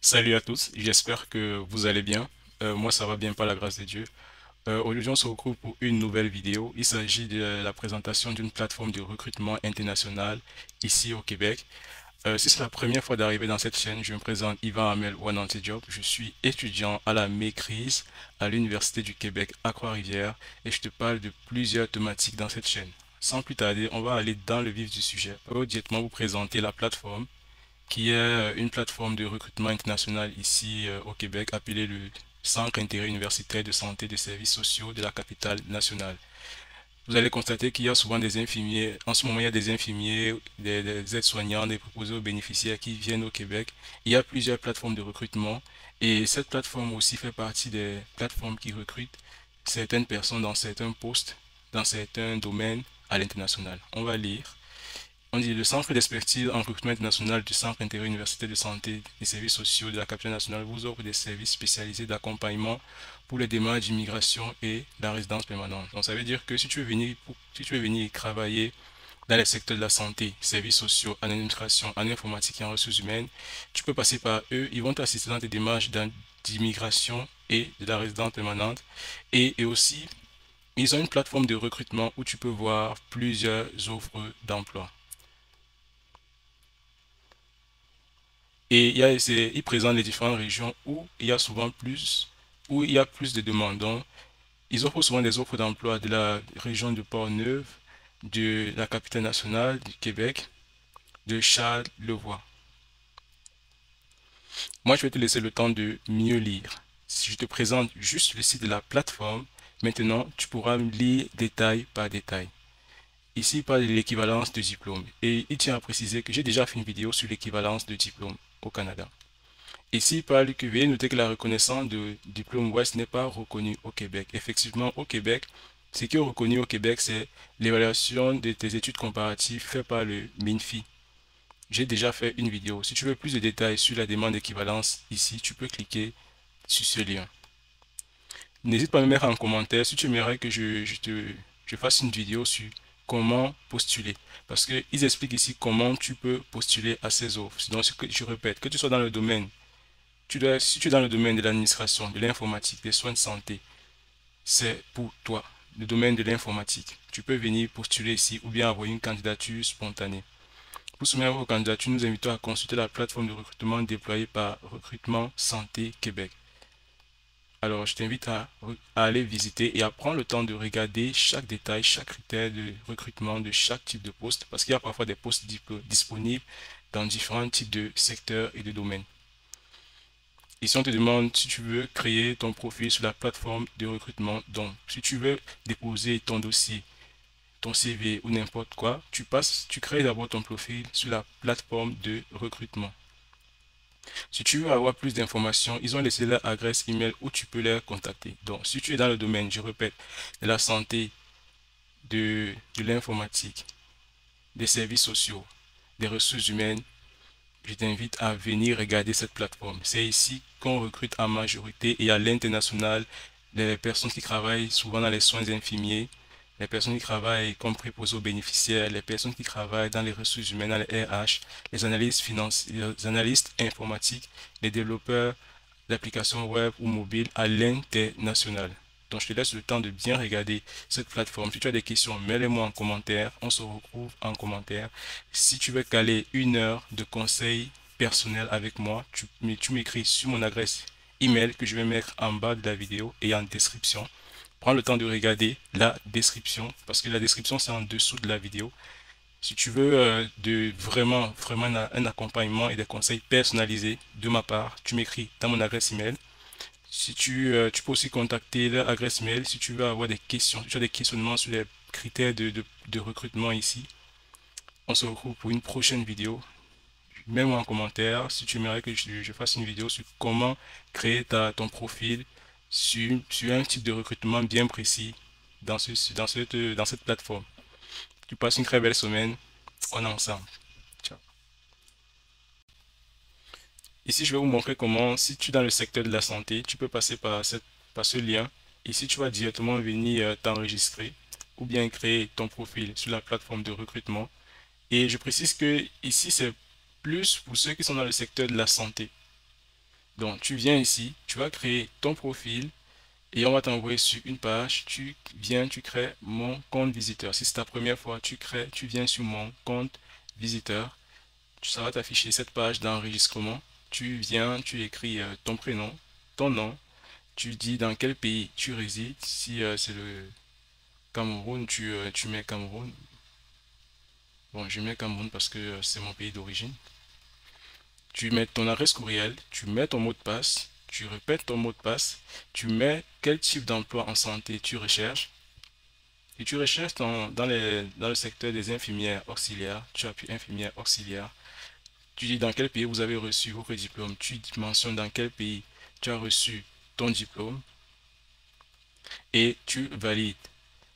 Salut à tous, j'espère que vous allez bien. Moi, ça va bien par la grâce de Dieu. Aujourd'hui, on se retrouve pour une nouvelle vidéo. Il s'agit de la présentation d'une plateforme de recrutement international ici au Québec. Si c'est la première fois d'arriver dans cette chaîne, je me présente Ivan Amel Wanante Diop. Je suis étudiant à la maîtrise à l'Université du Québec à Trois-Rivières et je te parle de plusieurs thématiques dans cette chaîne. Sans plus tarder, on va aller dans le vif du sujet. Je vais directement vous présenter la plateforme qui est une plateforme de recrutement international ici au Québec appelée le Centre Intérêt Universitaire de Santé et de Services Sociaux de la capitale nationale. Vous allez constater qu'il y a souvent des infirmiers, en ce moment il y a des infirmiers, des aides-soignants, des proposés aux bénéficiaires qui viennent au Québec. Il y a plusieurs plateformes de recrutement et cette plateforme aussi fait partie des plateformes qui recrutent certaines personnes dans certains postes, dans certains domaines à l'international. On va lire. On dit le Centre d'expertise en recrutement international du Centre interuniversitaire de santé et services sociaux de la capitale nationale vous offre des services spécialisés d'accompagnement pour les démarches d'immigration et la résidence permanente. Donc ça veut dire que si tu veux venir travailler dans les secteurs de la santé, services sociaux, en administration, en informatique et en ressources humaines, tu peux passer par eux. Ils vont t'assister dans tes démarches d'immigration et de la résidence permanente. Et aussi, ils ont une plateforme de recrutement où tu peux voir plusieurs offres d'emploi. Et ils présentent les différentes régions où il y a souvent plus, où il y a plus de demandants. Ils offrent souvent des offres d'emploi de la région de Port-Neuf, de la capitale nationale du Québec, de Charlevoix. Moi, je vais te laisser le temps de mieux lire. Si je te présente juste le site de la plateforme, maintenant, tu pourras lire détail par détail. Ici, il parle de l'équivalence de diplôme. Et il tient à préciser que j'ai déjà fait une vidéo sur l'équivalence de diplôme au Canada. Ici, il parle que veuillez noter que la reconnaissance de diplôme West n'est pas reconnue au Québec. Effectivement, au Québec, ce qui est reconnu au Québec, c'est l'évaluation de tes études comparatives faite par le MINFI. J'ai déjà fait une vidéo. Si tu veux plus de détails sur la demande d'équivalence ici, tu peux cliquer sur ce lien. N'hésite pas à me mettre en commentaire si tu aimerais que je fasse une vidéo sur comment postuler. Parce qu'ils expliquent ici comment tu peux postuler à ces offres. Donc, je répète, que tu sois dans le domaine si tu es dans le domaine de l'administration, de l'informatique, des soins de santé, c'est pour toi, le domaine de l'informatique. Tu peux venir postuler ici ou bien envoyer une candidature spontanée. Pour soumettre vos candidatures, nous invitons à consulter la plateforme de recrutement déployée par Recrutement Santé Québec. Alors, je t'invite à aller visiter et à prendre le temps de regarder chaque détail, chaque critère de recrutement de chaque type de poste, parce qu'il y a parfois des postes disponibles dans différents types de secteurs et de domaines. Ici, on te demande si tu veux créer ton profil sur la plateforme de recrutement. Donc, si tu veux déposer ton dossier, ton CV ou n'importe quoi, tu crées d'abord ton profil sur la plateforme de recrutement. Si tu veux avoir plus d'informations, ils ont laissé leur adresse email où tu peux les contacter. Donc, si tu es dans le domaine, je répète, de la santé, de l'informatique, des services sociaux, des ressources humaines, je t'invite à venir regarder cette plateforme. C'est ici qu'on recrute en majorité et à l'international les personnes qui travaillent souvent dans les soins infirmiers, les personnes qui travaillent comme préposés aux bénéficiaires, les personnes qui travaillent dans les ressources humaines, dans les RH, les analystes financiers, les analystes informatiques, les développeurs d'applications web ou mobiles à l'international. Donc, je te laisse le temps de bien regarder cette plateforme. Si tu as des questions, mets-les-moi en commentaire. On se retrouve en commentaire. Si tu veux caler une heure de conseil personnel avec moi, tu m'écris sur mon adresse email que je vais mettre en bas de la vidéo et en description. Prends le temps de regarder la description parce que la description c'est en dessous de la vidéo. Si tu veux vraiment un accompagnement et des conseils personnalisés de ma part, tu m'écris dans mon adresse email. Si tu peux aussi contacter leur adresse mail si tu veux avoir des questions, si tu as des questionnements sur les critères de recrutement ici. On se retrouve pour une prochaine vidéo. Mets-moi en commentaire si tu aimerais que je fasse une vidéo sur comment créer ton profil sur un type de recrutement bien précis dans cette plateforme. Tu passes une très belle semaine. On est ensemble. Ciao. Ici, je vais vous montrer comment, si tu es dans le secteur de la santé, tu peux passer par ce lien. Ici, tu vas directement venir t'enregistrer ou bien créer ton profil sur la plateforme de recrutement. Et je précise que ici, c'est plus pour ceux qui sont dans le secteur de la santé. Donc, tu viens ici, tu vas créer ton profil et on va t'envoyer sur une page. Tu viens, tu crées mon compte visiteur. Si c'est ta première fois, tu viens sur mon compte visiteur. Ça va t'afficher cette page d'enregistrement. Tu viens, tu écris ton prénom, ton nom. Tu dis dans quel pays tu résides. Si c'est le Cameroun, tu mets Cameroun. Bon, je mets Cameroun parce que c'est mon pays d'origine. Tu mets ton adresse courriel, tu mets ton mot de passe, tu répètes ton mot de passe, tu mets quel type d'emploi en santé tu recherches. Et tu recherches dans le secteur des infirmières auxiliaires, tu appuies infirmière auxiliaire. Tu dis dans quel pays vous avez reçu votre diplôme, tu mentionnes dans quel pays tu as reçu ton diplôme et tu valides.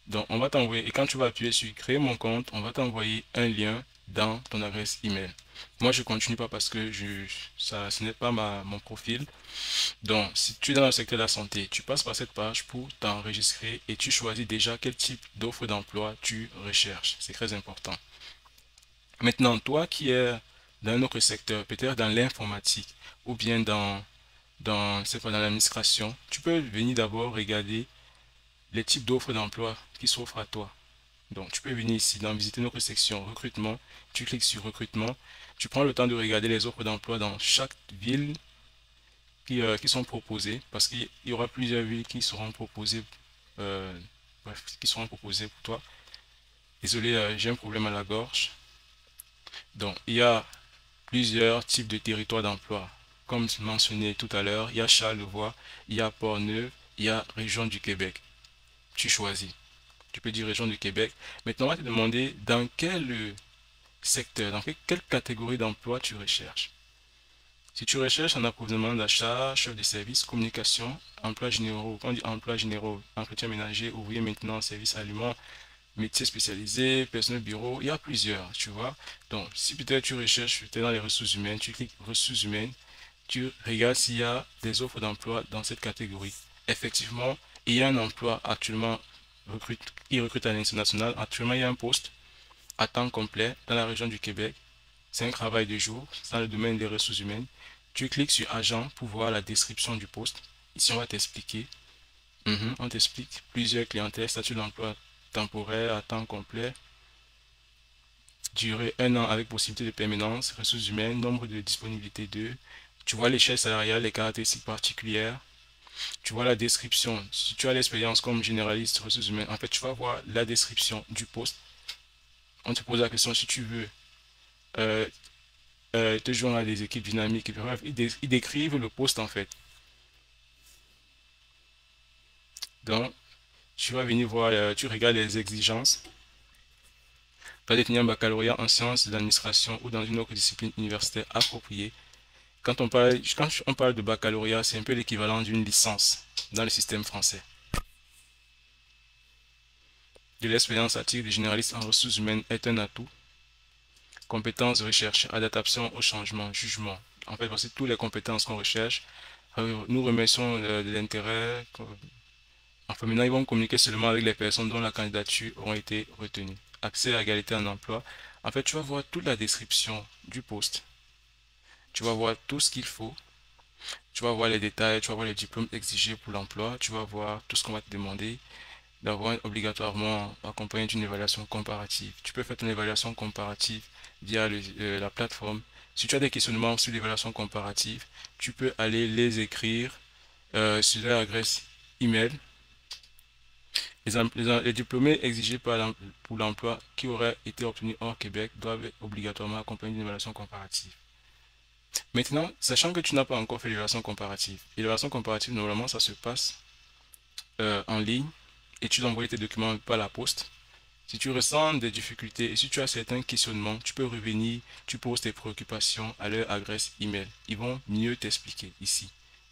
Donc, on va t'envoyer, et quand tu vas appuyer sur créer mon compte, on va t'envoyer un lien dans ton adresse email. Moi, je continue pas parce que ce n'est pas mon profil. Donc, si tu es dans le secteur de la santé, tu passes par cette page pour t'enregistrer et tu choisis déjà quel type d'offre d'emploi tu recherches. C'est très important. Maintenant, toi qui es dans un autre secteur, peut-être dans l'informatique ou bien c'est pas, dans l'administration, tu peux venir d'abord regarder les types d'offres d'emploi qui s'offrent à toi. Donc, tu peux venir ici, dans visiter notre section recrutement. Tu cliques sur recrutement. Tu prends le temps de regarder les offres d'emploi dans chaque ville qui sont proposées, parce qu'il y aura plusieurs villes qui seront proposées, euh, bref, qui seront proposées pour toi. Désolé, j'ai un problème à la gorge. Donc, il y a plusieurs types de territoires d'emploi. Comme mentionné tout à l'heure, il y a Charlevoix, il y a Port-Neuf, il y a région du Québec. Tu choisis. Tu peux dire région du Québec. Maintenant, on va te demander dans quel secteur, dans quelle catégorie d'emploi tu recherches. Si tu recherches un approvisionnement d'achat, chef de service, communication, emploi généraux, quand on dit emploi généraux, entretien ménager, ouvrier maintenant, service aliments, métier spécialisé, personnel bureau, il y a plusieurs, tu vois. Donc, si peut-être tu recherches peut-être dans les ressources humaines, tu cliques ressources humaines, tu regardes s'il y a des offres d'emploi dans cette catégorie. Effectivement, il y a un emploi actuellement qui recrute à l'international. Actuellement, il y a un poste à temps complet dans la région du Québec. C'est un travail de jour dans le domaine des ressources humaines. Tu cliques sur agent pour voir la description du poste. Ici, on va t'expliquer. On t'explique plusieurs clientèles, statut d'emploi temporaire à temps complet, durée 1 an avec possibilité de permanence, ressources humaines, nombre de disponibilité 2. Tu vois l'échelle salariale, les caractéristiques particulières. Tu vois la description. Si tu as l'expérience comme généraliste ressources humaines, en fait, tu vas voir la description du poste. On te pose la question si tu veux euh, te joindre à des équipes dynamiques. Bref, ils décrivent le poste en fait. Donc, tu vas venir voir, tu regardes les exigences. Tu vas détenir un baccalauréat en sciences de l'administration ou dans une autre discipline universitaire appropriée. Quand on parle de baccalauréat, c'est un peu l'équivalent d'une licence dans le système français. De l'expérience à titre de généraliste en ressources humaines est un atout. Compétences de recherche, adaptation au changement, jugement. En fait, voici toutes les compétences qu'on recherche. Nous remercions de l'intérêt. Enfin, maintenant, ils vont communiquer seulement avec les personnes dont la candidature aura été retenue. Accès à égalité en emploi. En fait, tu vas voir toute la description du poste. Tu vas voir tout ce qu'il faut. Tu vas voir les détails, tu vas voir les diplômes exigés pour l'emploi. Tu vas voir tout ce qu'on va te demander d'avoir obligatoirement accompagné d'une évaluation comparative. Tu peux faire ton évaluation comparative via la plateforme. Si tu as des questionnements sur l'évaluation comparative, tu peux aller les écrire sur leur adresse email. Les diplômés exigés pour l'emploi qui auraient été obtenus hors Québec doivent être obligatoirement accompagner d'une évaluation comparative. Maintenant, sachant que tu n'as pas encore fait l'évaluation comparative, l'évaluation comparative, normalement, ça se passe en ligne et tu envoies tes documents par la poste. Si tu ressens des difficultés et si tu as certains questionnements, tu peux revenir, tu poses tes préoccupations à leur adresse email. Ils vont mieux t'expliquer ici.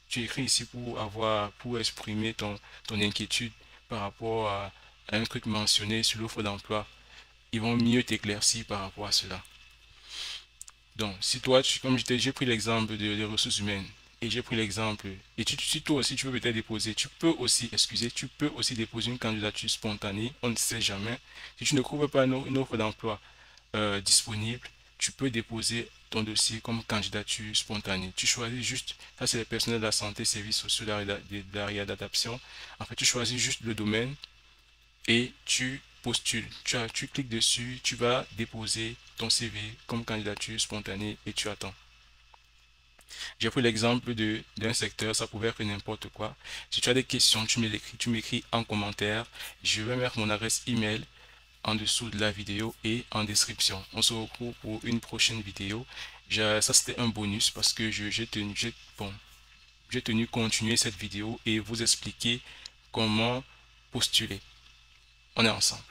Tu écris ici pour exprimer ton inquiétude par rapport à un truc mentionné sur l'offre d'emploi. Ils vont mieux t'éclaircir par rapport à cela. Donc, si toi, comme j'ai pris l'exemple des ressources humaines et j'ai pris l'exemple, et si toi aussi tu peux peut-être déposer, tu peux aussi déposer une candidature spontanée, on ne sait jamais. Si tu ne trouves pas une offre d'emploi disponible, tu peux déposer ton dossier comme candidature spontanée. Tu choisis juste, ça c'est les personnels de la santé, services sociaux de la réadaptation. En fait, tu choisis juste le domaine et tu postules. Tu cliques dessus, tu vas déposer ton CV comme candidature spontanée et tu attends. J'ai pris l'exemple d'un secteur, ça pouvait être n'importe quoi. Si tu as des questions, tu m'écris en commentaire. Je vais mettre mon adresse email en dessous de la vidéo et en description. On se retrouve pour une prochaine vidéo. Ça c'était un bonus parce que j'ai tenu continuer cette vidéo et vous expliquer comment postuler. On est ensemble.